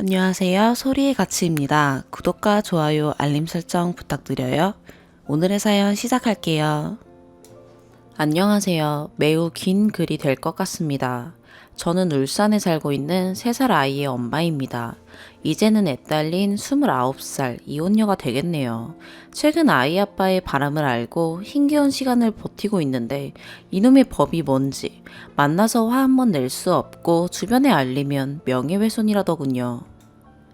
안녕하세요. 소리의 가치입니다. 구독과 좋아요, 알림 설정 부탁드려요. 오늘의 사연 시작할게요. 안녕하세요. 매우 긴 글이 될 것 같습니다. 저는 울산에 살고 있는 3살 아이의 엄마입니다. 이제는 애 딸린 29살 이혼녀가 되겠네요. 최근 아이 아빠의 바람을 알고 힘겨운 시간을 버티고 있는데 이놈의 법이 뭔지 만나서 화 한 번 낼 수 없고 주변에 알리면 명예훼손이라더군요.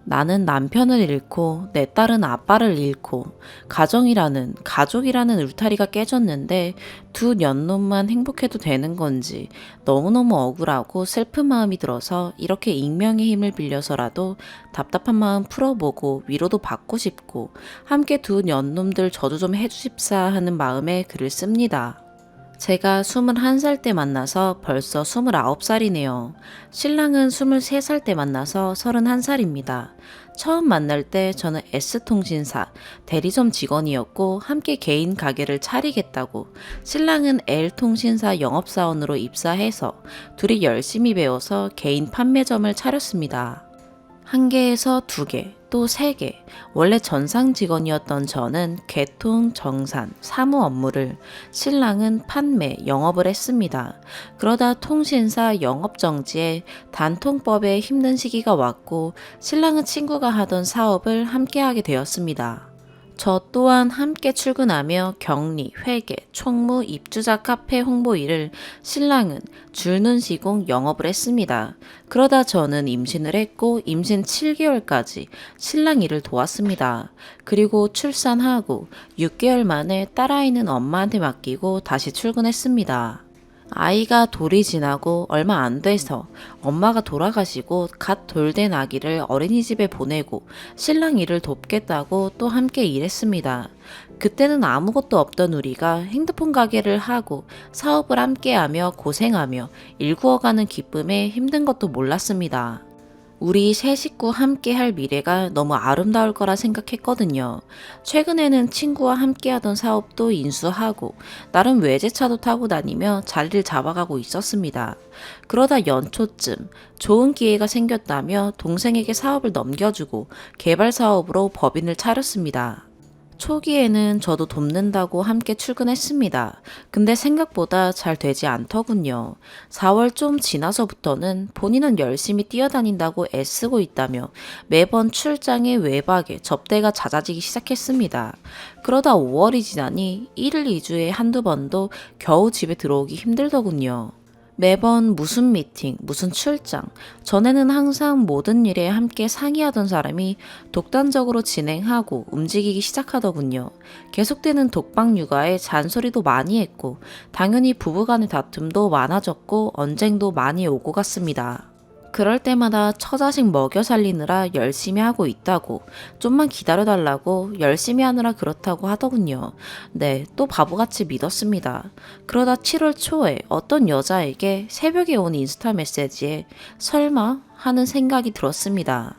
나는 남편을 잃고 내 딸은 아빠를 잃고 가족이라는 울타리가 깨졌는데 두 년놈만 행복해도 되는 건지 너무너무 억울하고 슬픈 마음이 들어서 이렇게 익명의 힘을 빌려서라도 답답한 마음 풀어보고 위로도 받고 싶고 함께 두 년놈들 저주 좀 해주십사 하는 마음에 글을 씁니다. 제가 21살 때 만나서 벌써 29살이네요. 신랑은 23살 때 만나서 31살입니다. 처음 만날 때 저는 S통신사 대리점 직원이었고 함께 개인 가게를 차리겠다고, 신랑은 L통신사 영업사원으로 입사해서 둘이 열심히 배워서 개인 판매점을 차렸습니다. 1개에서 2개, 또 3개. 원래 전상 직원이었던 저는 개통, 정산, 사무 업무를, 신랑은 판매, 영업을 했습니다. 그러다 통신사 영업정지에 단통법에 힘든 시기가 왔고 신랑은 친구가 하던 사업을 함께 하게 되었습니다. 저 또한 함께 출근하며 격리, 회계, 총무, 입주자 카페 홍보 일을, 신랑은 줄눈 시공 영업을 했습니다. 그러다 저는 임신을 했고 임신 7개월까지 신랑 일을 도왔습니다. 그리고 출산하고 6개월 만에 딸아이는 엄마한테 맡기고 다시 출근했습니다. 아이가 돌이 지나고 얼마 안 돼서 엄마가 돌아가시고 갓 돌된 아기를 어린이집에 보내고 신랑 일을 돕겠다고 또 함께 일했습니다. 그때는 아무것도 없던 우리가 핸드폰 가게를 하고 사업을 함께하며 고생하며 일구어가는 기쁨에 힘든 것도 몰랐습니다. 우리 세 식구 함께 할 미래가 너무 아름다울 거라 생각했거든요. 최근에는 친구와 함께 하던 사업도 인수하고 나름 외제차도 타고 다니며 자리를 잡아가고 있었습니다. 그러다 연초쯤 좋은 기회가 생겼다며 동생에게 사업을 넘겨주고 개발 사업으로 법인을 차렸습니다. 초기에는 저도 돕는다고 함께 출근했습니다. 근데 생각보다 잘 되지 않더군요. 4월 좀 지나서부터는 본인은 열심히 뛰어다닌다고 애쓰고 있다며 매번 출장에 외박에 접대가 잦아지기 시작했습니다. 그러다 5월이 지나니 1일 2주에 한두 번도 겨우 집에 들어오기 힘들더군요. 매번 무슨 미팅, 무슨 출장, 전에는 항상 모든 일에 함께 상의하던 사람이 독단적으로 진행하고 움직이기 시작하더군요. 계속되는 독박 육아에 잔소리도 많이 했고, 당연히 부부간의 다툼도 많아졌고, 언쟁도 많이 오고 갔습니다. 그럴 때마다 처자식 먹여 살리느라 열심히 하고 있다고, 좀만 기다려달라고, 열심히 하느라 그렇다고 하더군요. 네, 또 바보같이 믿었습니다. 그러다 7월 초에 어떤 여자에게 새벽에 온 인스타 메시지에 설마 하는 생각이 들었습니다.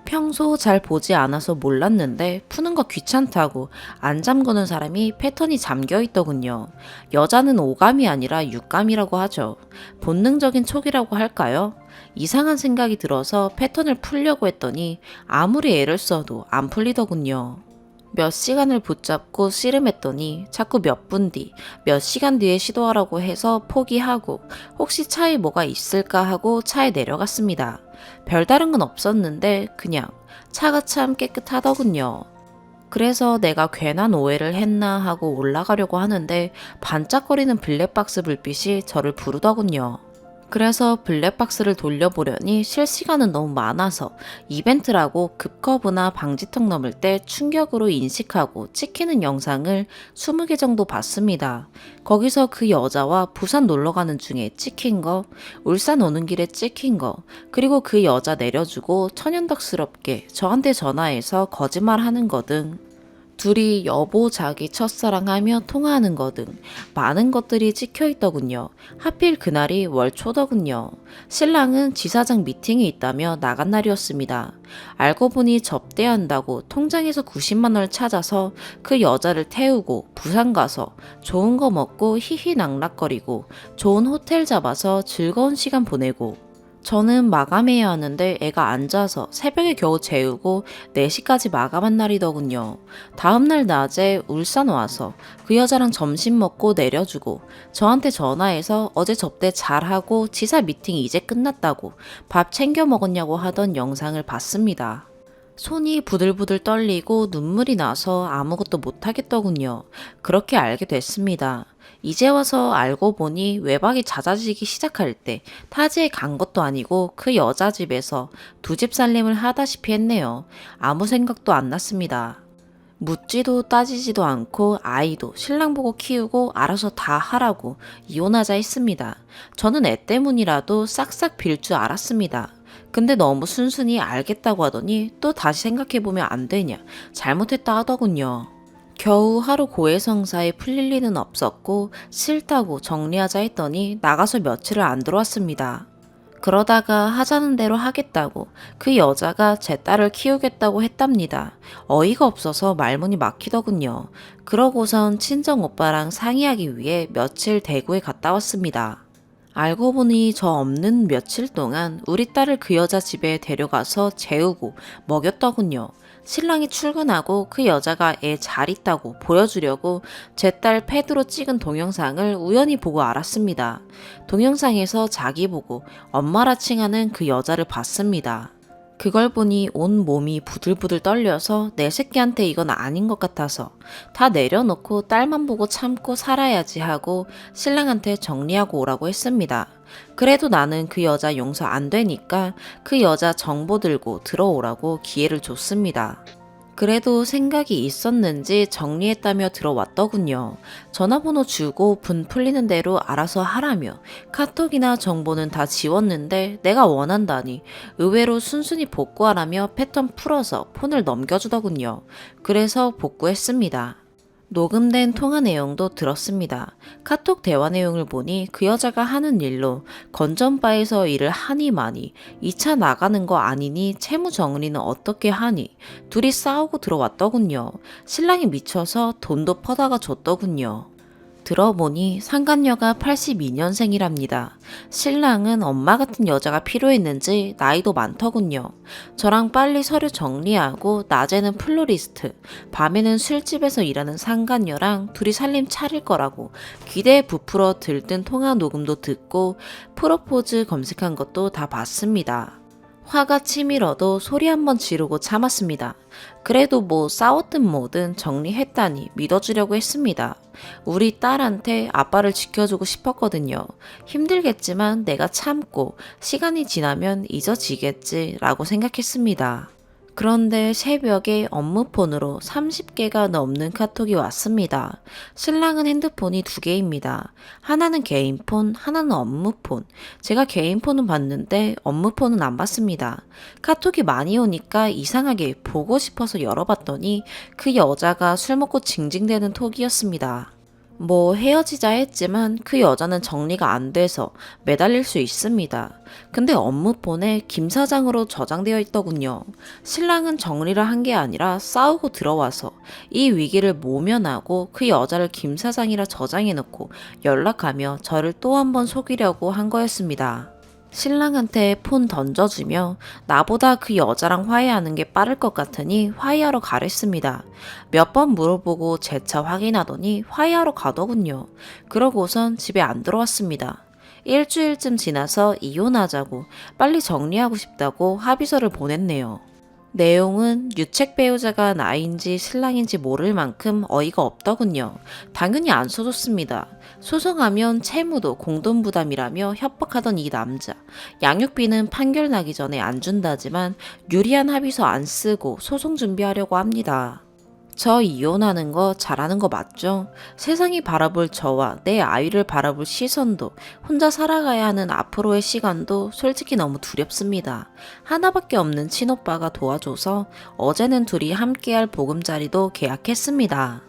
평소 잘 보지 않아서 몰랐는데 푸는 거 귀찮다고 안 잠그는 사람이 패턴이 잠겨 있더군요. 여자는 오감이 아니라 육감이라고 하죠. 본능적인 촉이라고 할까요? 이상한 생각이 들어서 패턴을 풀려고 했더니 아무리 애를 써도 안 풀리더군요. 몇 시간을 붙잡고 씨름했더니 자꾸 몇 분 뒤, 몇 시간 뒤에 시도하라고 해서 포기하고 혹시 차에 뭐가 있을까 하고 차에 내려갔습니다. 별다른 건 없었는데 그냥 차가 참 깨끗하더군요. 그래서 내가 괜한 오해를 했나 하고 올라가려고 하는데 반짝거리는 블랙박스 불빛이 저를 부르더군요. 그래서 블랙박스를 돌려보려니 실시간은 너무 많아서 이벤트라고 급커브나 방지턱 넘을 때 충격으로 인식하고 찍히는 영상을 20개 정도 봤습니다. 거기서 그 여자와 부산 놀러가는 중에 찍힌 거, 울산 오는 길에 찍힌 거, 그리고 그 여자 내려주고 천연덕스럽게 저한테 전화해서 거짓말하는 거 등 둘이 여보 자기 첫사랑하며 통화하는 거 등 많은 것들이 찍혀있더군요. 하필 그날이 월초더군요. 신랑은 지사장 미팅이 있다며 나간 날이었습니다. 알고 보니 접대한다고 통장에서 90만 원을 찾아서 그 여자를 태우고 부산 가서 좋은 거 먹고 히히낙낙거리고 좋은 호텔 잡아서 즐거운 시간 보내고 저는 마감해야 하는데 애가 안 자서 새벽에 겨우 재우고 4시까지 마감한 날이더군요. 다음날 낮에 울산 와서 그 여자랑 점심 먹고 내려주고 저한테 전화해서 어제 접대 잘하고 지사 미팅 이제 끝났다고 밥 챙겨 먹었냐고 하던 영상을 봤습니다. 손이 부들부들 떨리고 눈물이 나서 아무것도 못하겠더군요. 그렇게 알게 됐습니다. 이제 와서 알고 보니 외박이 잦아지기 시작할 때 타지에 간 것도 아니고 그 여자 집에서 두 집 살림을 하다시피 했네요. 아무 생각도 안 났습니다. 묻지도 따지지도 않고 아이도 신랑 보고 키우고 알아서 다 하라고 이혼하자 했습니다. 저는 애 때문이라도 싹싹 빌 줄 알았습니다. 근데 너무 순순히 알겠다고 하더니 또 다시 생각해보면 안 되냐, 잘못했다 하더군요. 겨우 하루 고해성사에 풀릴 리는 없었고 싫다고 정리하자 했더니 나가서 며칠을 안 들어왔습니다. 그러다가 하자는 대로 하겠다고 그 여자가 제 딸을 키우겠다고 했답니다. 어이가 없어서 말문이 막히더군요. 그러고선 친정 오빠랑 상의하기 위해 며칠 대구에 갔다 왔습니다. 알고 보니 저 없는 며칠 동안 우리 딸을 그 여자 집에 데려가서 재우고 먹였더군요. 신랑이 출근하고 그 여자가 애 잘 있다고 보여주려고 제 딸 패드로 찍은 동영상을 우연히 보고 알았습니다. 동영상에서 자기 보고 엄마라 칭하는 그 여자를 봤습니다. 그걸 보니 온 몸이 부들부들 떨려서 내 새끼한테 이건 아닌 것 같아서 다 내려놓고 딸만 보고 참고 살아야지 하고 신랑한테 정리하고 오라고 했습니다. 그래도 나는 그 여자 용서 안 되니까 그 여자 정보 들고 들어오라고 기회를 줬습니다. 그래도 생각이 있었는지 정리했다며 들어왔더군요. 전화번호 주고 분 풀리는 대로 알아서 하라며 카톡이나 정보는 다 지웠는데 내가 원한다니 의외로 순순히 복구하라며 패턴 풀어서 폰을 넘겨주더군요. 그래서 복구했습니다. 녹음된 통화 내용도 들었습니다. 카톡 대화 내용을 보니 그 여자가 하는 일로 건전바에서 일을 하니 많이 2차 나가는 거 아니니 채무 정리는 어떻게 하니 둘이 싸우고 들어왔더군요. 신랑이 미쳐서 돈도 퍼다가 줬더군요. 들어보니 상간녀가 82년생이랍니다. 신랑은 엄마 같은 여자가 필요했는지 나이도 많더군요. 저랑 빨리 서류 정리하고 낮에는 플로리스트, 밤에는 술집에서 일하는 상간녀랑 둘이 살림 차릴 거라고 기대에 부풀어 들뜬 통화 녹음도 듣고 프로포즈 검색한 것도 다 봤습니다. 화가 치밀어도 소리 한번 지르고 참았습니다. 그래도 뭐 싸웠든 뭐든 정리했다니 믿어주려고 했습니다. 우리 딸한테 아빠를 지켜주고 싶었거든요. 힘들겠지만 내가 참고 시간이 지나면 잊어지겠지라고 생각했습니다. 그런데 새벽에 업무폰으로 30개가 넘는 카톡이 왔습니다. 신랑은 핸드폰이 2개입니다. 하나는 개인폰, 하나는 업무폰. 제가 개인폰은 봤는데 업무폰은 안 봤습니다. 카톡이 많이 오니까 이상하게 보고 싶어서 열어봤더니 그 여자가 술 먹고 징징대는 톡이었습니다. 뭐 헤어지자 했지만 그 여자는 정리가 안 돼서 매달릴 수 있습니다. 근데 업무폰에 김 사장으로 저장되어 있더군요. 신랑은 정리를 한 게 아니라 싸우고 들어와서 이 위기를 모면하고 그 여자를 김 사장이라 저장해놓고 연락하며 저를 또 한 번 속이려고 한 거였습니다. 신랑한테 폰 던져주며 나보다 그 여자랑 화해하는 게 빠를 것 같으니 화해하러 가랬습니다. 몇 번 물어보고 재차 확인하더니 화해하러 가더군요. 그러고선 집에 안 들어왔습니다. 일주일쯤 지나서 이혼하자고 빨리 정리하고 싶다고 합의서를 보냈네요. 내용은 유책 배우자가 나인지 신랑인지 모를 만큼 어이가 없더군요. 당연히 안 써줬습니다. 소송하면 채무도 공동부담이라며 협박하던 이 남자. 양육비는 판결 나기 전에 안 준다지만 유리한 합의서 안 쓰고 소송 준비하려고 합니다. 저 이혼하는 거 잘하는 거 맞죠? 세상이 바라볼 저와 내 아이를 바라볼 시선도 혼자 살아가야 하는 앞으로의 시간도 솔직히 너무 두렵습니다. 하나밖에 없는 친오빠가 도와줘서 어제는 둘이 함께할 보금자리도 계약했습니다.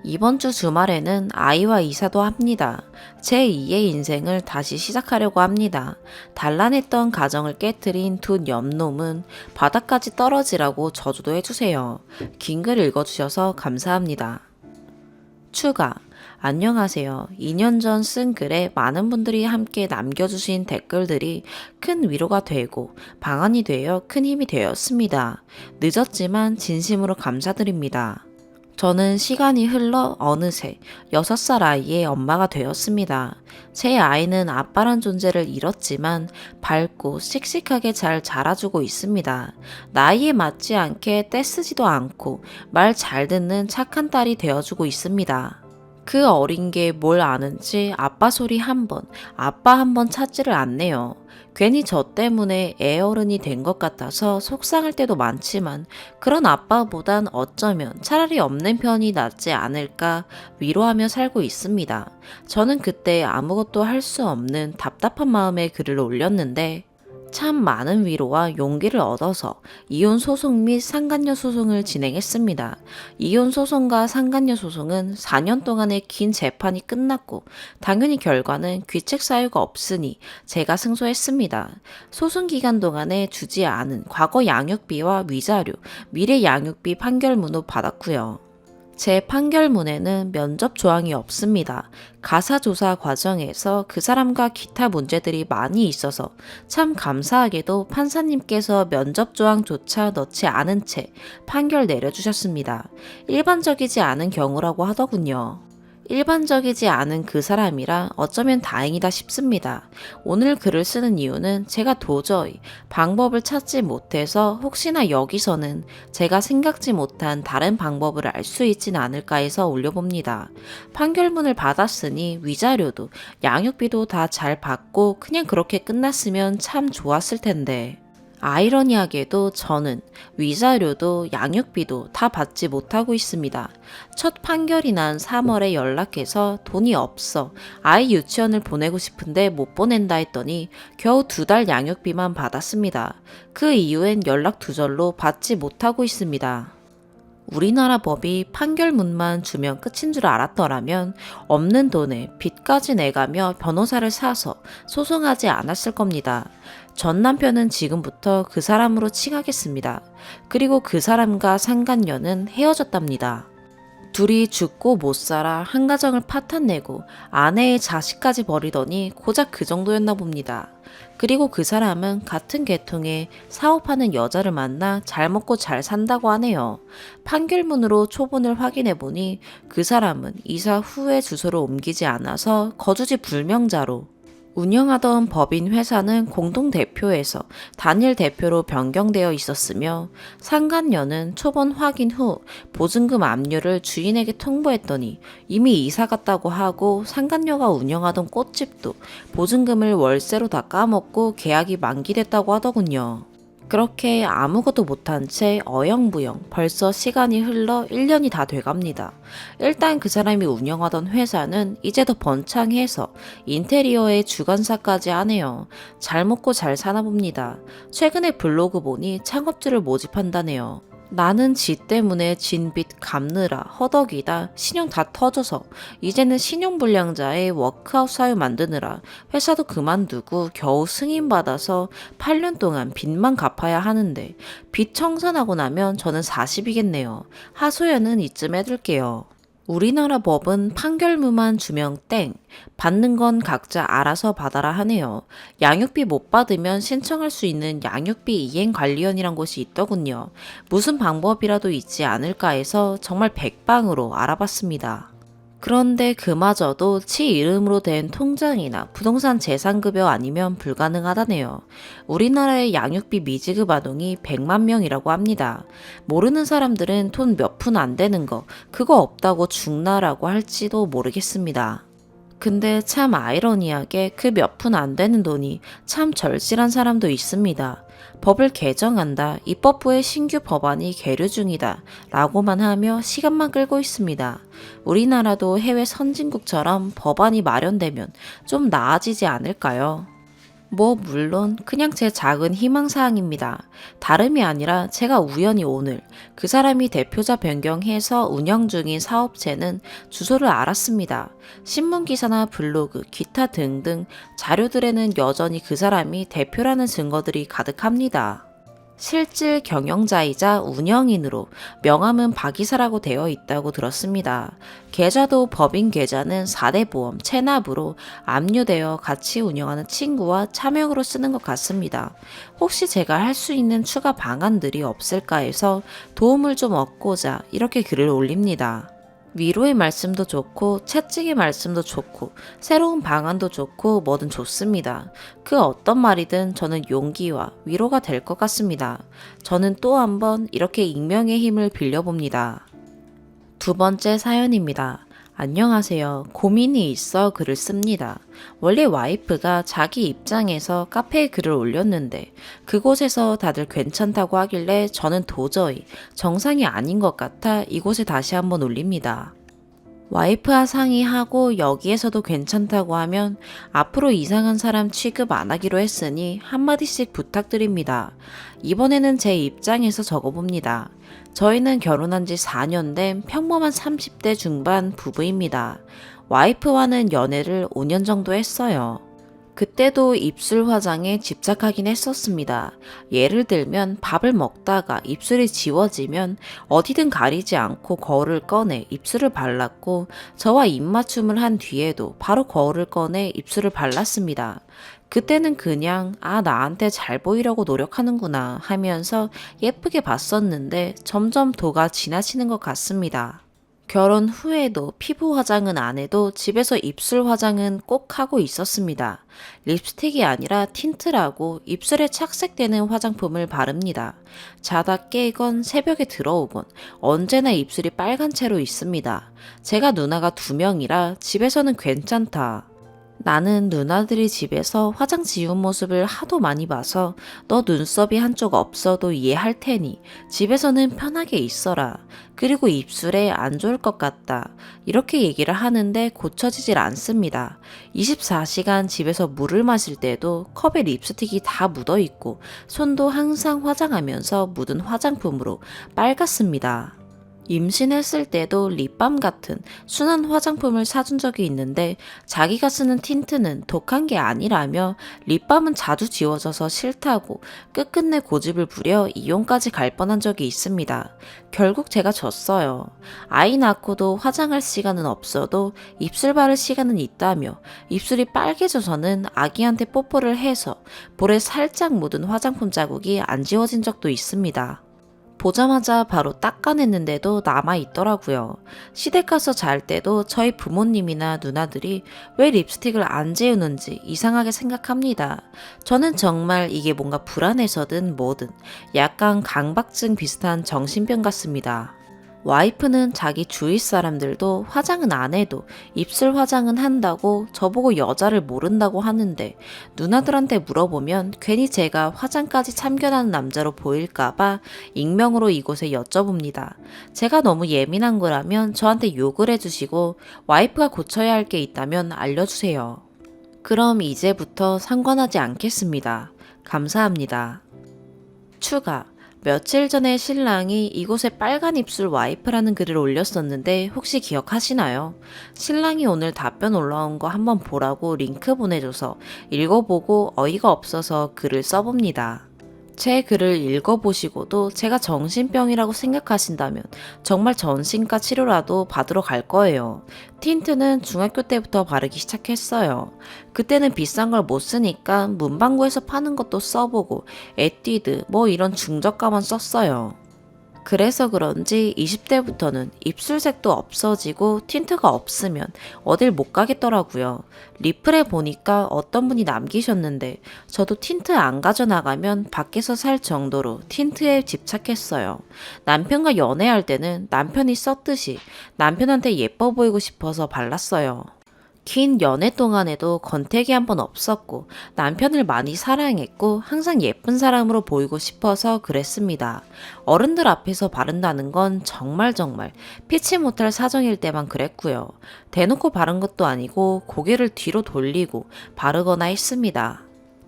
이번 주 주말에는 아이와 이사도 합니다. 제2의 인생을 다시 시작하려고 합니다. 단란했던 가정을 깨트린 두 염놈은 바닥까지 떨어지라고 저주도 해주세요. 긴 글 읽어주셔서 감사합니다. 추가. 안녕하세요. 2년 전 쓴 글에 많은 분들이 함께 남겨주신 댓글들이 큰 위로가 되고 방안이 되어 큰 힘이 되었습니다. 늦었지만 진심으로 감사드립니다. 저는 시간이 흘러 어느새 6살 아이의 엄마가 되었습니다. 제 아이는 아빠란 존재를 잃었지만 밝고 씩씩하게 잘 자라주고 있습니다. 나이에 맞지 않게 떼쓰지도 않고 말 잘 듣는 착한 딸이 되어주고 있습니다. 그 어린 게 뭘 아는지 아빠 소리 한 번, 아빠 한 번 찾지를 않네요. 괜히 저 때문에 애어른이 된 것 같아서 속상할 때도 많지만 그런 아빠보단 어쩌면 차라리 없는 편이 낫지 않을까 위로하며 살고 있습니다. 저는 그때 아무것도 할 수 없는 답답한 마음에 글을 올렸는데 참 많은 위로와 용기를 얻어서 이혼 소송 및 상간녀 소송을 진행했습니다. 이혼 소송과 상간녀 소송은 4년 동안의 긴 재판이 끝났고 당연히 결과는 귀책 사유가 없으니 제가 승소했습니다. 소송 기간 동안에 주지 않은 과거 양육비와 위자료, 미래 양육비 판결문도 받았고요. 제 판결문에는 면접 조항이 없습니다. 가사조사 과정에서 그 사람과 기타 문제들이 많이 있어서 참 감사하게도 판사님께서 면접 조항조차 넣지 않은 채 판결 내려주셨습니다. 일반적이지 않은 경우라고 하더군요. 일반적이지 않은 그 사람이라 어쩌면 다행이다 싶습니다. 오늘 글을 쓰는 이유는 제가 도저히 방법을 찾지 못해서 혹시나 여기서는 제가 생각지 못한 다른 방법을 알 수 있진 않을까 해서 올려봅니다. 판결문을 받았으니 위자료도 양육비도 다 잘 받고 그냥 그렇게 끝났으면 참 좋았을 텐데. 아이러니하게도 저는 위자료도 양육비도 다 받지 못하고 있습니다. 첫 판결이 난 3월에 연락해서 돈이 없어 아이 유치원을 보내고 싶은데 못 보낸다 했더니 겨우 2달 양육비만 받았습니다. 그 이후엔 연락 두절로 받지 못하고 있습니다. 우리나라 법이 판결문만 주면 끝인 줄 알았더라면 없는 돈에 빚까지 내가며 변호사를 사서 소송하지 않았을 겁니다. 전 남편은 지금부터 그 사람으로 칭하겠습니다. 그리고 그 사람과 상간녀는 헤어졌답니다. 둘이 죽고 못 살아 한 가정을 파탄내고 아내의 자식까지 버리더니 고작 그 정도였나 봅니다. 그리고 그 사람은 같은 계통의 사업하는 여자를 만나 잘 먹고 잘 산다고 하네요. 판결문으로 초본을 확인해 보니 그 사람은 이사 후에 주소를 옮기지 않아서 거주지 불명자로 운영하던 법인 회사는 공동대표에서 단일 대표로 변경되어 있었으며 상간녀는 초본 확인 후 보증금 압류를 주인에게 통보했더니 이미 이사 갔다고 하고 상간녀가 운영하던 꽃집도 보증금을 월세로 다 까먹고 계약이 만기됐다고 하더군요. 그렇게 아무것도 못한 채 어영부영 벌써 시간이 흘러 1년이 다 돼갑니다. 일단 그 사람이 운영하던 회사는 이제 더 번창해서 인테리어의 주관사까지 하네요. 잘 먹고 잘 사나 봅니다. 최근에 블로그 보니 창업주를 모집한다네요. 나는 지 때문에 진 빚 갚느라 허덕이다 신용 다 터져서 이제는 신용불량자의 워크아웃 사유 만드느라 회사도 그만두고 겨우 승인받아서 8년 동안 빚만 갚아야 하는데 빚 청산하고 나면 저는 40이겠네요. 하소연은 이쯤 해둘게요. 우리나라 법은 판결문만 주면 땡, 받는 건 각자 알아서 받아라 하네요. 양육비 못 받으면 신청할 수 있는 양육비 이행관리원이란 곳이 있더군요. 무슨 방법이라도 있지 않을까 해서 정말 백방으로 알아봤습니다. 그런데 그마저도 치 이름으로 된 통장이나 부동산 재산급여 아니면 불가능하다네요. 우리나라의 양육비 미지급 아동이 100만 명이라고 합니다. 모르는 사람들은 돈 몇 푼 안 되는 거 그거 없다고 죽나라고 할지도 모르겠습니다. 근데 참 아이러니하게 그 몇 푼 안 되는 돈이 참 절실한 사람도 있습니다. 법을 개정한다, 입법부의 신규 법안이 계류 중이다 라고만 하며 시간만 끌고 있습니다. 우리나라도 해외 선진국처럼 법안이 마련되면 좀 나아지지 않을까요? 물론 그냥 제 작은 희망사항입니다. 다름이 아니라 제가 우연히 오늘 그 사람이 대표자 변경해서 운영 중인 사업체는 주소를 알았습니다. 신문기사나 블로그, 기타 등등 자료들에는 여전히 그 사람이 대표라는 증거들이 가득합니다. 실질 경영자이자 운영인으로 명함은 박이사라고 되어 있다고 들었습니다. 계좌도 법인 계좌는 4대 보험 체납으로 압류되어 같이 운영하는 친구와 차명으로 쓰는 것 같습니다. 혹시 제가 할 수 있는 추가 방안들이 없을까 해서 도움을 좀 얻고자 이렇게 글을 올립니다. 위로의 말씀도 좋고 채찍의 말씀도 좋고 새로운 방안도 좋고 뭐든 좋습니다. 그 어떤 말이든 저는 용기와 위로가 될 것 같습니다. 저는 또 한번 이렇게 익명의 힘을 빌려봅니다. 두 번째 사연입니다. 안녕하세요. 고민이 있어 글을 씁니다. 원래 와이프가 자기 입장에서 카페에 글을 올렸는데 그곳에서 다들 괜찮다고 하길래 저는 도저히 정상이 아닌 것 같아 이곳에 다시 한번 올립니다. 와이프와 상의하고 여기에서도 괜찮다고 하면 앞으로 이상한 사람 취급 안 하기로 했으니 한마디씩 부탁드립니다. 이번에는 제 입장에서 적어봅니다. 저희는 결혼한 지 4년 된 평범한 30대 중반 부부입니다. 와이프와는 연애를 5년 정도 했어요. 그때도 입술 화장에 집착하긴 했었습니다. 예를 들면 밥을 먹다가 입술이 지워지면 어디든 가리지 않고 거울을 꺼내 입술을 발랐고 저와 입맞춤을 한 뒤에도 바로 거울을 꺼내 입술을 발랐습니다. 그때는 그냥 나한테 잘 보이려고 노력하는구나 하면서 예쁘게 봤었는데 점점 도가 지나치는 것 같습니다. 결혼 후에도 피부 화장은 안 해도 집에서 입술 화장은 꼭 하고 있었습니다. 립스틱이 아니라 틴트라고 입술에 착색되는 화장품을 바릅니다. 자다 깨건 새벽에 들어오건 언제나 입술이 빨간 채로 있습니다. 제가 누나가 2명이라 집에서는 괜찮다. 나는 누나들이 집에서 화장 지운 모습을 하도 많이 봐서 너 눈썹이 한쪽 없어도 이해할 테니 집에서는 편하게 있어라. 그리고 입술에 안 좋을 것 같다. 이렇게 얘기를 하는데 고쳐지질 않습니다. 24시간 집에서 물을 마실 때도 컵에 립스틱이 다 묻어 있고 손도 항상 화장하면서 묻은 화장품으로 빨갛습니다. 임신했을 때도 립밤 같은 순한 화장품을 사준 적이 있는데 자기가 쓰는 틴트는 독한 게 아니라며 립밤은 자주 지워져서 싫다고 끝끝내 고집을 부려 이용까지 갈 뻔한 적이 있습니다. 결국 제가 졌어요. 아이 낳고도 화장할 시간은 없어도 입술 바를 시간은 있다며 입술이 빨개져서는 아기한테 뽀뽀를 해서 볼에 살짝 묻은 화장품 자국이 안 지워진 적도 있습니다. 보자마자 바로 닦아냈는데도 남아있더라고요. 시댁 가서 잘 때도 저희 부모님이나 누나들이 왜 립스틱을 안 지우는지 이상하게 생각합니다. 저는 정말 이게 뭔가 불안해서든 뭐든 약간 강박증 비슷한 정신병 같습니다. 와이프는 자기 주위 사람들도 화장은 안 해도 입술 화장은 한다고 저보고 여자를 모른다고 하는데 누나들한테 물어보면 괜히 제가 화장까지 참견하는 남자로 보일까봐 익명으로 이곳에 여쭤봅니다. 제가 너무 예민한 거라면 저한테 욕을 해주시고 와이프가 고쳐야 할 게 있다면 알려주세요. 그럼 이제부터 상관하지 않겠습니다. 감사합니다. 추가. 며칠 전에 신랑이 이곳에 빨간 입술 와이프라는 글을 올렸었는데 혹시 기억하시나요? 신랑이 오늘 답변 올라온 거 한번 보라고 링크 보내줘서 읽어보고 어이가 없어서 글을 써봅니다. 제 글을 읽어보시고도 제가 정신병이라고 생각하신다면 정말 전신과 치료라도 받으러 갈 거예요. 틴트는 중학교 때부터 바르기 시작했어요. 그때는 비싼 걸 못 쓰니까 문방구에서 파는 것도 써보고 에뛰드 뭐 이런 중저가만 썼어요. 그래서 그런지 20대부터는 입술색도 없어지고 틴트가 없으면 어딜 못 가겠더라고요. 리플에 보니까 어떤 분이 남기셨는데 저도 틴트 안 가져나가면 밖에서 살 정도로 틴트에 집착했어요. 남편과 연애할 때는 남편이 썼듯이 남편한테 예뻐 보이고 싶어서 발랐어요. 긴 연애 동안에도 권태기 한 번 없었고 남편을 많이 사랑했고 항상 예쁜 사람으로 보이고 싶어서 그랬습니다. 어른들 앞에서 바른다는 건 정말 피치 못할 사정일 때만 그랬고요. 대놓고 바른 것도 아니고 고개를 뒤로 돌리고 바르거나 했습니다.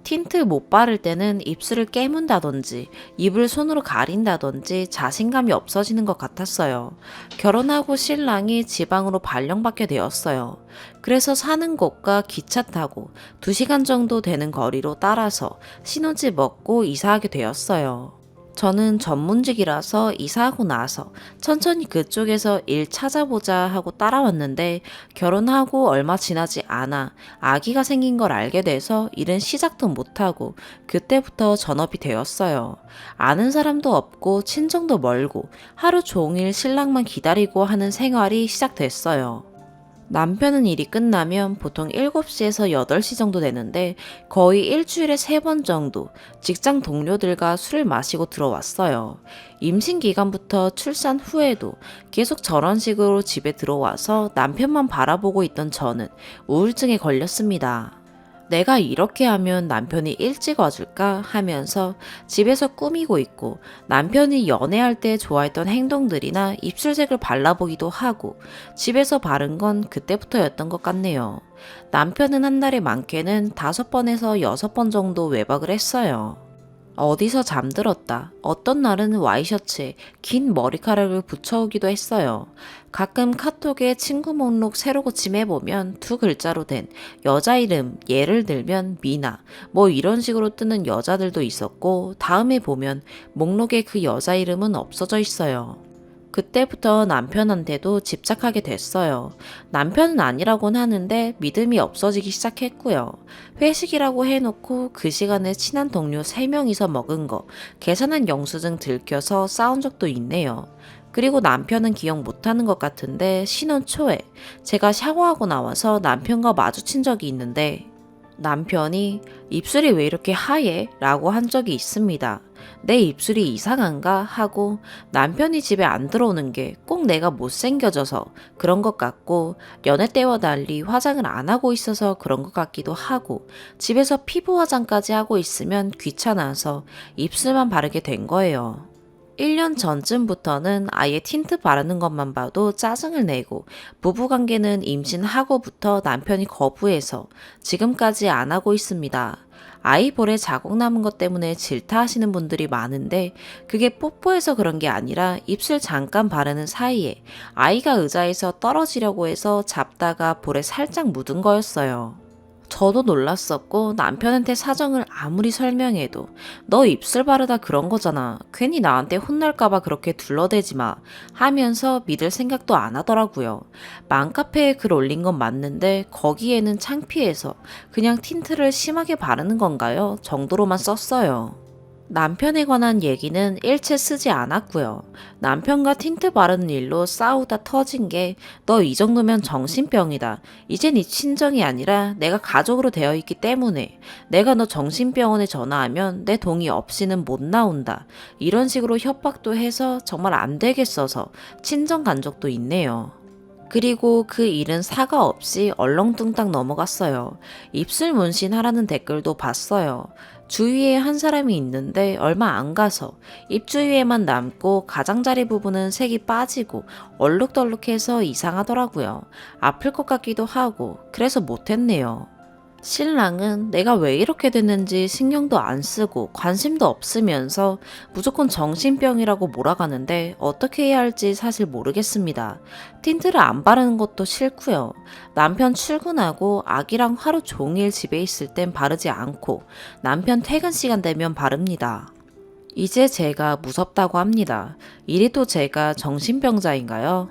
틴트 못 바를 때는 입술을 깨문다든지 입을 손으로 가린다든지 자신감이 없어지는 것 같았어요. 결혼하고 신랑이 지방으로 발령받게 되었어요. 그래서 사는 곳과 기차 타고 2시간 정도 되는 거리로 따라서 신혼집 먹고 이사하게 되었어요. 저는 전문직이라서 이사하고 나서 천천히 그쪽에서 일 찾아보자 하고 따라왔는데 결혼하고 얼마 지나지 않아 아기가 생긴 걸 알게 돼서 일은 시작도 못하고 그때부터 전업이 되었어요. 아는 사람도 없고 친정도 멀고 하루 종일 신랑만 기다리고 하는 생활이 시작됐어요. 남편은 일이 끝나면 보통 7시에서 8시 정도 되는데 거의 일주일에 3번 정도 직장 동료들과 술을 마시고 들어왔어요. 임신 기간부터 출산 후에도 계속 저런 식으로 집에 들어와서 남편만 바라보고 있던 저는 우울증에 걸렸습니다. 내가 이렇게 하면 남편이 일찍 와줄까 하면서 집에서 꾸미고 있고 남편이 연애할 때 좋아했던 행동들이나 입술색을 발라보기도 하고 집에서 바른 건 그때부터였던 것 같네요. 남편은 한 달에 많게는 5번에서 6번 정도 외박을 했어요. 어디서 잠들었다. 어떤 날은 와이셔츠에 긴 머리카락을 붙여오기도 했어요. 가끔 카톡에 친구 목록 새로 고침해보면 2글자로 된 여자 이름, 예를 들면 미나, 뭐 이런 식으로 뜨는 여자들도 있었고, 다음에 보면 목록에 그 여자 이름은 없어져 있어요. 그때부터 남편한테도 집착하게 됐어요. 남편은 아니라고는 하는데 믿음이 없어지기 시작했고요. 회식이라고 해놓고 그 시간에 친한 동료 3명이서 먹은 거 계산한 영수증 들켜서 싸운 적도 있네요. 그리고 남편은 기억 못하는 것 같은데 신혼 초에 제가 샤워하고 나와서 남편과 마주친 적이 있는데 남편이 입술이 왜 이렇게 하얘? 라고 한 적이 있습니다. 내 입술이 이상한가? 하고 남편이 집에 안 들어오는 게 꼭 내가 못생겨져서 그런 것 같고 연애 때와 달리 화장을 안 하고 있어서 그런 것 같기도 하고 집에서 피부 화장까지 하고 있으면 귀찮아서 입술만 바르게 된 거예요. 1년 전쯤부터는 아예 틴트 바르는 것만 봐도 짜증을 내고 부부관계는 임신하고부터 남편이 거부해서 지금까지 안 하고 있습니다. 아이 볼에 자국 남은 것 때문에 질타하시는 분들이 많은데 그게 뽀뽀해서 그런 게 아니라 입술 잠깐 바르는 사이에 아이가 의자에서 떨어지려고 해서 잡다가 볼에 살짝 묻은 거였어요. 저도 놀랐었고 남편한테 사정을 아무리 설명해도 너 입술 바르다 그런 거잖아. 괜히 나한테 혼날까봐 그렇게 둘러대지 마 하면서 믿을 생각도 안 하더라고요. 맘카페에 글 올린 건 맞는데 거기에는 창피해서 그냥 틴트를 심하게 바르는 건가요? 정도로만 썼어요. 남편에 관한 얘기는 일체 쓰지 않았고요. 남편과 틴트 바르는 일로 싸우다 터진 게 너 이 정도면 정신병이다. 이제 네 친정이 아니라 내가 가족으로 되어 있기 때문에 내가 너 정신병원에 전화하면 내 동의 없이는 못 나온다. 이런 식으로 협박도 해서 정말 안 되겠어서 친정 간 적도 있네요. 그리고 그 일은 사과 없이 얼렁뚱땅 넘어갔어요. 입술 문신 하라는 댓글도 봤어요. 주위에 한 사람이 있는데 얼마 안 가서 입 주위에만 남고 가장자리 부분은 색이 빠지고 얼룩덜룩해서 이상하더라고요. 아플 것 같기도 하고 그래서 못했네요. 신랑은 내가 왜 이렇게 됐는지 신경도 안 쓰고 관심도 없으면서 무조건 정신병이라고 몰아가는데 어떻게 해야 할지 사실 모르겠습니다. 틴트를 안 바르는 것도 싫고요. 남편 출근하고 아기랑 하루 종일 집에 있을 땐 바르지 않고 남편 퇴근 시간 되면 바릅니다. 이제 제가 무섭다고 합니다. 이래도 제가 정신병자인가요?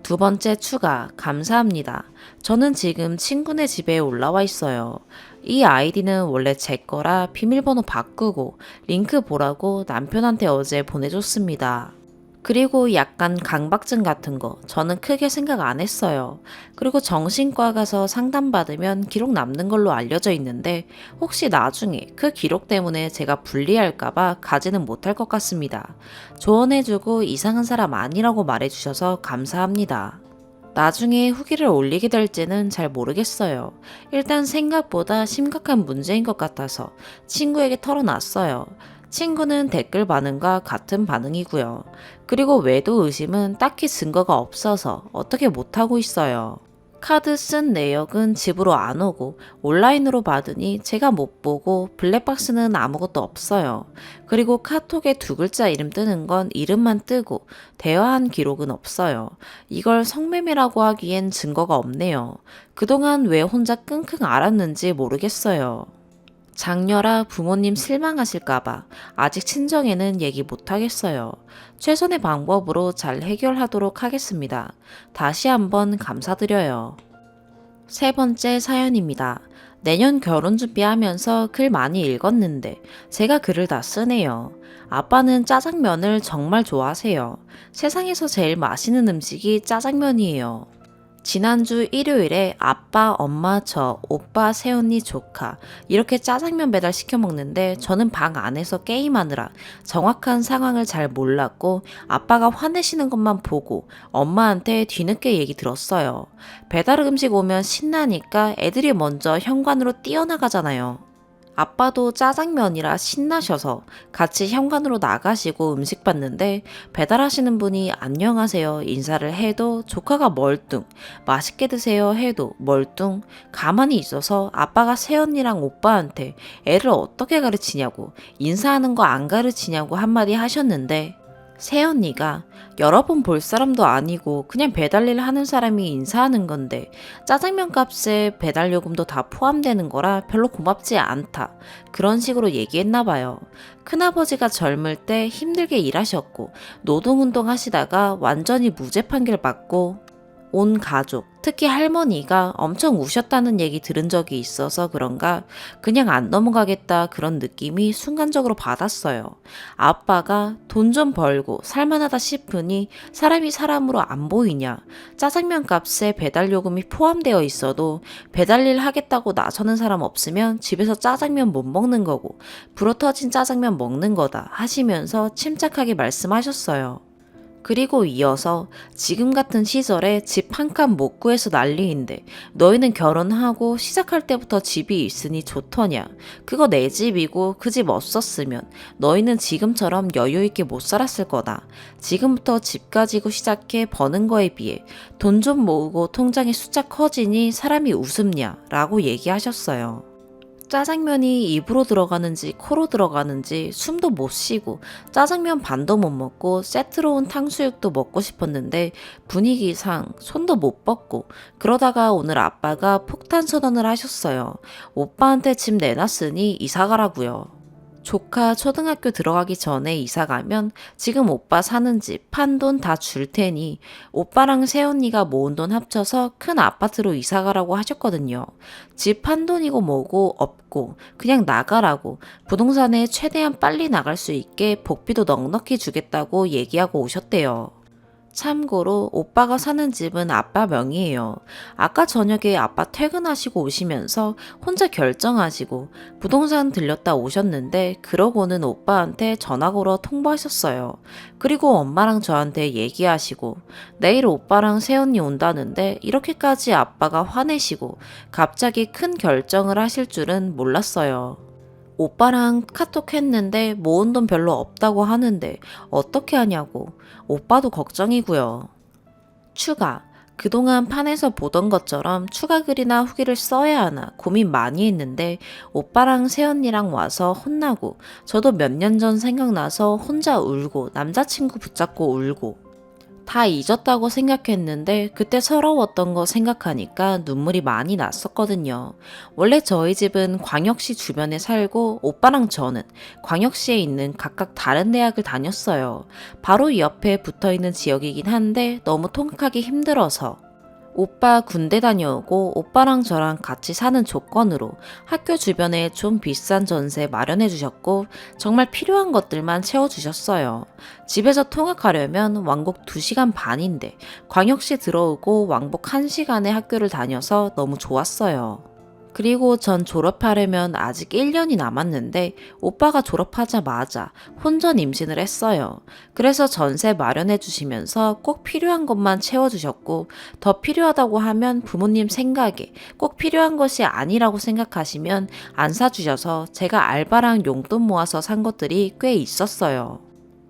2번째 추가, 감사합니다. 저는 지금 친구네 집에 올라와 있어요. 이 아이디는 원래 제 거라 비밀번호 바꾸고 링크 보라고 남편한테 어제 보내줬습니다. 그리고 약간 강박증 같은 거 저는 크게 생각 안 했어요. 그리고 정신과 가서 상담받으면 기록 남는 걸로 알려져 있는데 혹시 나중에 그 기록 때문에 제가 불리할까봐 가지는 못할 것 같습니다. 조언해주고 이상한 사람 아니라고 말해주셔서 감사합니다. 나중에 후기를 올리게 될지는 잘 모르겠어요. 일단 생각보다 심각한 문제인 것 같아서 친구에게 털어놨어요. 친구는 댓글 반응과 같은 반응이고요. 그리고 외도 의심은 딱히 증거가 없어서 어떻게 못하고 있어요. 카드 쓴 내역은 집으로 안 오고 온라인으로 받으니 제가 못 보고 블랙박스는 아무것도 없어요. 그리고 카톡에 2글자 이름 뜨는 건 이름만 뜨고 대화한 기록은 없어요. 이걸 성매매라고 하기엔 증거가 없네요. 그동안 왜 혼자 끙끙 앓았는지 모르겠어요. 장녀라 부모님 실망하실까봐 아직 친정에는 얘기 못하겠어요. 최선의 방법으로 잘 해결하도록 하겠습니다. 다시 한번 감사드려요. 세 번째 사연입니다. 내년 결혼 준비하면서 글 많이 읽었는데 제가 글을 다 쓰네요. 아빠는 짜장면을 정말 좋아하세요. 세상에서 제일 맛있는 음식이 짜장면이에요. 지난주 일요일에 아빠, 엄마, 저, 오빠, 새언니, 조카 이렇게 짜장면 배달 시켜 먹는데 저는 방 안에서 게임하느라 정확한 상황을 잘 몰랐고 아빠가 화내시는 것만 보고 엄마한테 뒤늦게 얘기 들었어요. 배달 음식 오면 신나니까 애들이 먼저 현관으로 뛰어나가잖아요. 아빠도 짜장면이라 신나셔서 같이 현관으로 나가시고 음식 받는데 배달하시는 분이 안녕하세요 인사를 해도 조카가 멀뚱, 맛있게 드세요 해도 멀뚱, 가만히 있어서 아빠가 새언니랑 오빠한테 애를 어떻게 가르치냐고 인사하는 거 안 가르치냐고 한마디 하셨는데 새언니가 여러 번 볼 사람도 아니고 그냥 배달일 하는 사람이 인사하는 건데 짜장면 값에 배달 요금도 다 포함되는 거라 별로 고맙지 않다. 그런 식으로 얘기했나 봐요. 큰아버지가 젊을 때 힘들게 일하셨고 노동운동 하시다가 완전히 무죄 판결 받고 온 가족, 특히 할머니가 엄청 우셨다는 얘기 들은 적이 있어서 그런가 그냥 안 넘어가겠다 그런 느낌이 순간적으로 받았어요. 아빠가 돈 좀 벌고 살만하다 싶으니 사람이 사람으로 안 보이냐. 짜장면 값에 배달 요금이 포함되어 있어도 배달일 하겠다고 나서는 사람 없으면 집에서 짜장면 못 먹는 거고 불어터진 짜장면 먹는 거다 하시면서 침착하게 말씀하셨어요. 그리고 이어서 지금 같은 시절에 집 한 칸 못 구해서 난리인데 너희는 결혼하고 시작할 때부터 집이 있으니 좋더냐. 그거 내 집이고 그 집 없었으면 너희는 지금처럼 여유 있게 못 살았을 거다. 지금부터 집 가지고 시작해 버는 거에 비해 돈 좀 모으고 통장에 숫자 커지니 사람이 웃음냐 라고 얘기하셨어요. 짜장면이 입으로 들어가는지 코로 들어가는지 숨도 못 쉬고 짜장면 반도 못 먹고 세트로 온 탕수육도 먹고 싶었는데 분위기상 손도 못 뻗고 그러다가 오늘 아빠가 폭탄 선언을 하셨어요. 오빠한테 집 내놨으니 이사 가라고요. 조카 초등학교 들어가기 전에 이사 가면 지금 오빠 사는 집, 판 돈 다 줄 테니 오빠랑 새언니가 모은 돈 합쳐서 큰 아파트로 이사 가라고 하셨거든요. 집 판 돈이고 뭐고 없고 그냥 나가라고 부동산에 최대한 빨리 나갈 수 있게 복비도 넉넉히 주겠다고 얘기하고 오셨대요. 참고로 오빠가 사는 집은 아빠 명의예요. 아까 저녁에 아빠 퇴근하시고 오시면서 혼자 결정하시고 부동산 들렸다 오셨는데 그러고는 오빠한테 전화 걸어 통보하셨어요. 그리고 엄마랑 저한테 얘기하시고 내일 오빠랑 새언니 온다는데 이렇게까지 아빠가 화내시고 갑자기 큰 결정을 하실 줄은 몰랐어요. 오빠랑 카톡 했는데 모은 돈 별로 없다고 하는데 어떻게 하냐고. 오빠도 걱정이고요. 추가. 그동안 판에서 보던 것처럼 추가 글이나 후기를 써야 하나 고민 많이 했는데 오빠랑 새언니랑 와서 혼나고 저도 몇 년 전 생각나서 혼자 울고 남자친구 붙잡고 울고 다 잊었다고 생각했는데 그때 서러웠던 거 생각하니까 눈물이 많이 났었거든요. 원래 저희 집은 광역시 주변에 살고 오빠랑 저는 광역시에 있는 각각 다른 대학을 다녔어요. 바로 옆에 붙어있는 지역이긴 한데 너무 통학하기 힘들어서 오빠 군대 다녀오고 오빠랑 저랑 같이 사는 조건으로 학교 주변에 좀 비싼 전세 마련해 주셨고 정말 필요한 것들만 채워주셨어요. 집에서 통학하려면 왕복 2시간 반인데 광역시 들어오고 왕복 1시간에 학교를 다녀서 너무 좋았어요. 그리고 전 졸업하려면 아직 1년이 남았는데 오빠가 졸업하자마자 혼전 임신을 했어요. 그래서 전세 마련해 주시면서 꼭 필요한 것만 채워주셨고 더 필요하다고 하면 부모님 생각에 꼭 필요한 것이 아니라고 생각하시면 안 사주셔서 제가 알바랑 용돈 모아서 산 것들이 꽤 있었어요.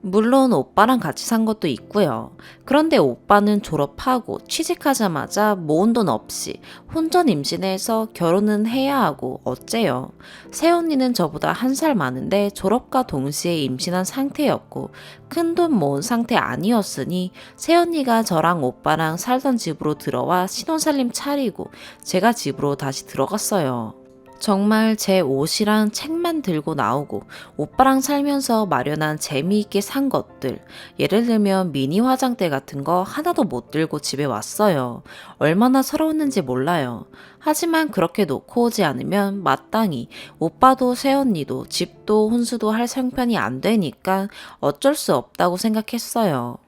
물론 오빠랑 같이 산 것도 있고요. 그런데 오빠는 졸업하고 취직하자마자 모은 돈 없이 혼전 임신해서 결혼은 해야 하고 어째요. 새언니는 저보다 1살 많은데 졸업과 동시에 임신한 상태였고 큰돈 모은 상태 아니었으니 새언니가 저랑 오빠랑 살던 집으로 들어와 신혼살림 차리고 제가 집으로 다시 들어갔어요. 정말 제 옷이랑 책만 들고 나오고 오빠랑 살면서 마련한 재미있게 산 것들, 예를 들면 미니 화장대 같은 거 하나도 못 들고 집에 왔어요. 얼마나 서러웠는지 몰라요. 하지만 그렇게 놓고 오지 않으면 마땅히 오빠도 새언니도 집도 혼수도 할 형편이 안 되니까 어쩔 수 없다고 생각했어요.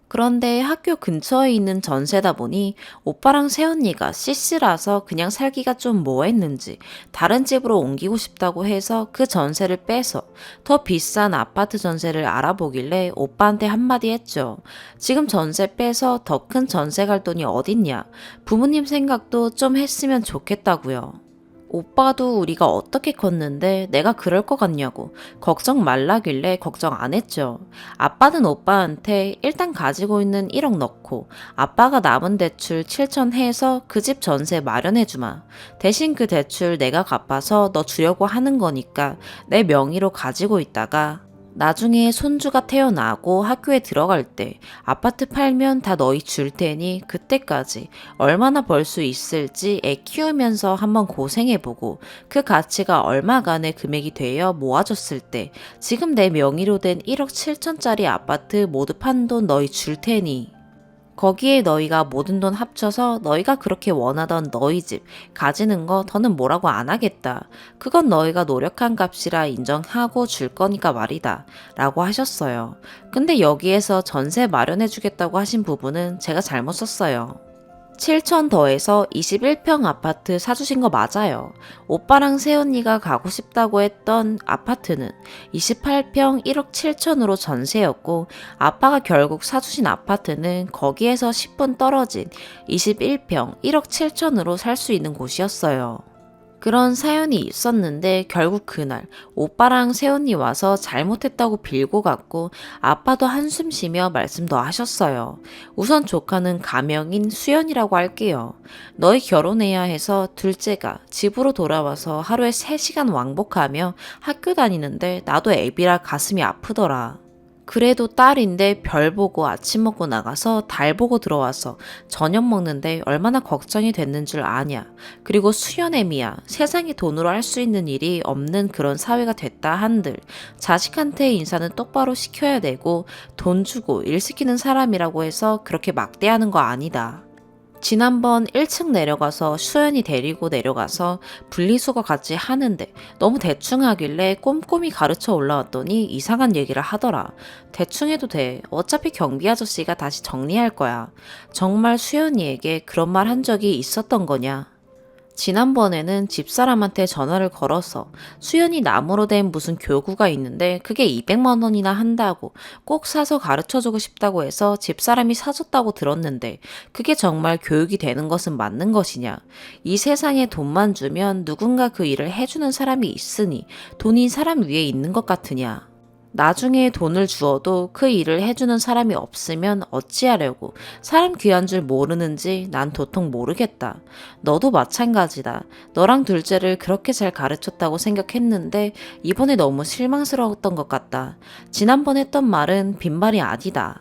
그런데 학교 근처에 있는 전세다 보니 오빠랑 새언니가 CC라서 그냥 살기가 좀 뭐했는지 다른 집으로 옮기고 싶다고 해서 그 전세를 빼서 더 비싼 아파트 전세를 알아보길래 오빠한테 한마디 했죠. 지금 전세 빼서 더 큰 전세 갈 돈이 어딨냐. 부모님 생각도 좀 했으면 좋겠다고요. 오빠도 우리가 어떻게 컸는데 내가 그럴 것 같냐고 걱정 말라길래 걱정 안 했죠. 아빠는 오빠한테 일단 가지고 있는 1억 넣고 아빠가 남은 대출 7천 해서 그 집 전세 마련해주마. 대신 그 대출 내가 갚아서 너 주려고 하는 거니까 내 명의로 가지고 있다가 나중에 손주가 태어나고 학교에 들어갈 때 아파트 팔면 다 너희 줄 테니 그때까지 얼마나 벌 수 있을지 애 키우면서 한번 고생해보고 그 가치가 얼마간의 금액이 되어 모아졌을 때 지금 내 명의로 된 1억 7천짜리 아파트 모두 판 돈 너희 줄 테니 거기에 너희가 모든 돈 합쳐서 너희가 그렇게 원하던 너희 집 가지는 거 더는 뭐라고 안 하겠다. 그건 너희가 노력한 값이라 인정하고 줄 거니까 말이다. 라고 하셨어요. 근데 여기에서 전세 마련해 주겠다고 하신 부분은 제가 잘못 썼어요. 7천 더해서 21평 아파트 사주신 거 맞아요. 오빠랑 새언니가 가고 싶다고 했던 아파트는 28평 1억 7천으로 전세였고 아빠가 결국 사주신 아파트는 거기에서 10분 떨어진 21평 1억 7천으로 살 수 있는 곳이었어요. 그런 사연이 있었는데 결국 그날 오빠랑 새언니 와서 잘못했다고 빌고 갔고 아빠도 한숨 쉬며 말씀도 하셨어요. 우선 조카는 가명인 수연이라고 할게요. 너희 결혼해야 해서 둘째가 집으로 돌아와서 하루에 3시간 왕복하며 학교 다니는데 나도 애비라 가슴이 아프더라. 그래도 딸인데 별 보고 아침 먹고 나가서 달 보고 들어와서 저녁 먹는데 얼마나 걱정이 됐는 줄 아냐. 그리고 수연애미야. 세상에 돈으로 할 수 있는 일이 없는 그런 사회가 됐다 한들 자식한테 인사는 똑바로 시켜야 되고 돈 주고 일 시키는 사람이라고 해서 그렇게 막대하는 거 아니다. 지난번 1층 내려가서 수연이 데리고 내려가서 분리수거 같이 하는데 너무 대충 하길래 꼼꼼히 가르쳐 올라왔더니 이상한 얘기를 하더라. 대충 해도 돼. 어차피 경비 아저씨가 다시 정리할 거야. 정말 수연이에게 그런 말 한 적이 있었던 거냐? 지난번에는 집사람한테 전화를 걸어서 수연이 나무로 된 무슨 교구가 있는데 그게 200만 원이나 한다고 꼭 사서 가르쳐주고 싶다고 해서 집사람이 사줬다고 들었는데 그게 정말 교육이 되는 것은 맞는 것이냐. 이 세상에 돈만 주면 누군가 그 일을 해주는 사람이 있으니 돈이 사람 위에 있는 것 같으냐. 나중에 돈을 주어도 그 일을 해주는 사람이 없으면 어찌하려고 사람 귀한 줄 모르는지 난 도통 모르겠다. 너도 마찬가지다. 너랑 둘째를 그렇게 잘 가르쳤다고 생각했는데 이번에 너무 실망스러웠던 것 같다. 지난번 했던 말은 빈말이 아니다.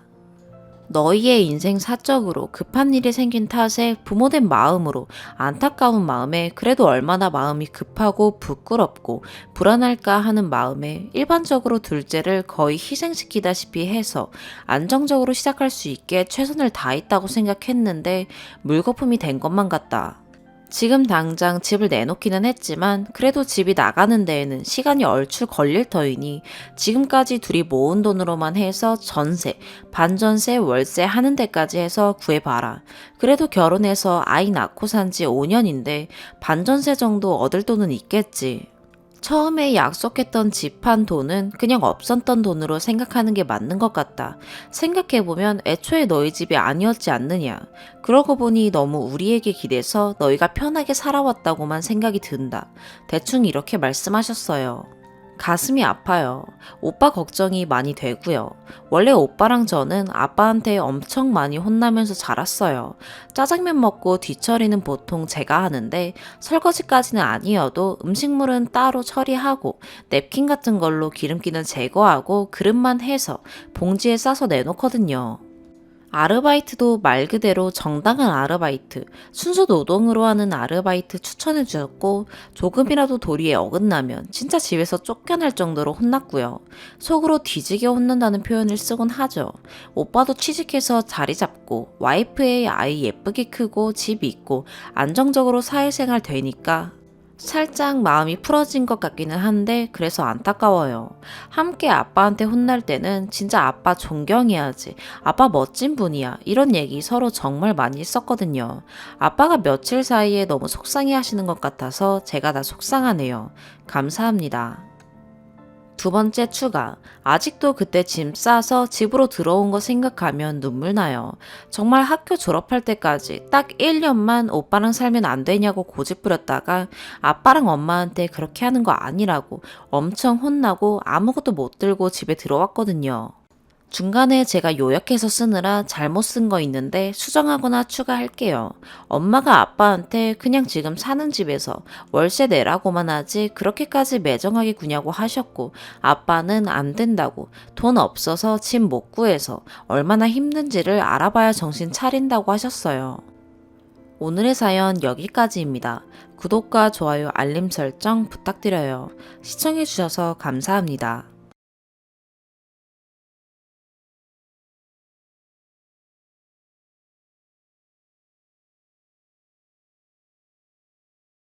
너희의 인생 사적으로 급한 일이 생긴 탓에 부모된 마음으로 안타까운 마음에 그래도 얼마나 마음이 급하고 부끄럽고 불안할까 하는 마음에 일반적으로 둘째를 거의 희생시키다시피 해서 안정적으로 시작할 수 있게 최선을 다했다고 생각했는데 물거품이 된 것만 같다. 지금 당장 집을 내놓기는 했지만 그래도 집이 나가는 데에는 시간이 얼추 걸릴 터이니 지금까지 둘이 모은 돈으로만 해서 전세, 반전세, 월세 하는 데까지 해서 구해봐라. 그래도 결혼해서 아이 낳고 산 지 5년인데 반전세 정도 얻을 돈은 있겠지. 처음에 약속했던 집 한 돈은 그냥 없었던 돈으로 생각하는 게 맞는 것 같다. 생각해보면 애초에 너희 집이 아니었지 않느냐. 그러고 보니 너무 우리에게 기대서 너희가 편하게 살아왔다고만 생각이 든다. 대충 이렇게 말씀하셨어요. 가슴이 아파요. 오빠 걱정이 많이 되고요. 원래 오빠랑 저는 아빠한테 엄청 많이 혼나면서 자랐어요. 짜장면 먹고 뒤처리는 보통 제가 하는데 설거지까지는 아니어도 음식물은 따로 처리하고 냅킨 같은 걸로 기름기는 제거하고 그릇만 해서 봉지에 싸서 내놓거든요. 아르바이트도 말 그대로 정당한 아르바이트, 순수 노동으로 하는 아르바이트 추천해 주셨고, 조금이라도 도리에 어긋나면 진짜 집에서 쫓겨날 정도로 혼났고요. 속으로 뒤지게 혼난다는 표현을 쓰곤 하죠. 오빠도 취직해서 자리 잡고, 와이프의 아이 예쁘게 크고 집 있고, 안정적으로 사회생활 되니까 살짝 마음이 풀어진 것 같기는 한데 그래서 안타까워요. 함께 아빠한테 혼날 때는 진짜 아빠 존경해야지. 아빠 멋진 분이야. 이런 얘기 서로 정말 많이 했었거든요. 아빠가 며칠 사이에 너무 속상해 하시는 것 같아서 제가 다 속상하네요. 감사합니다. 두 번째 추가. 아직도 그때 짐 싸서 집으로 들어온 거 생각하면 눈물 나요. 정말 학교 졸업할 때까지 딱 1년만 오빠랑 살면 안 되냐고 고집 부렸다가 아빠랑 엄마한테 그렇게 하는 거 아니라고 엄청 혼나고 아무것도 못 들고 집에 들어왔거든요. 중간에 제가 요약해서 쓰느라 잘못 쓴 거 있는데 수정하거나 추가할게요. 엄마가 아빠한테 그냥 지금 사는 집에서 월세 내라고만 하지 그렇게까지 매정하게 구냐고 하셨고, 아빠는 안 된다고, 돈 없어서 집 못 구해서 얼마나 힘든지를 알아봐야 정신 차린다고 하셨어요. 오늘의 사연 여기까지입니다. 구독과 좋아요, 알림 설정 부탁드려요. 시청해주셔서 감사합니다.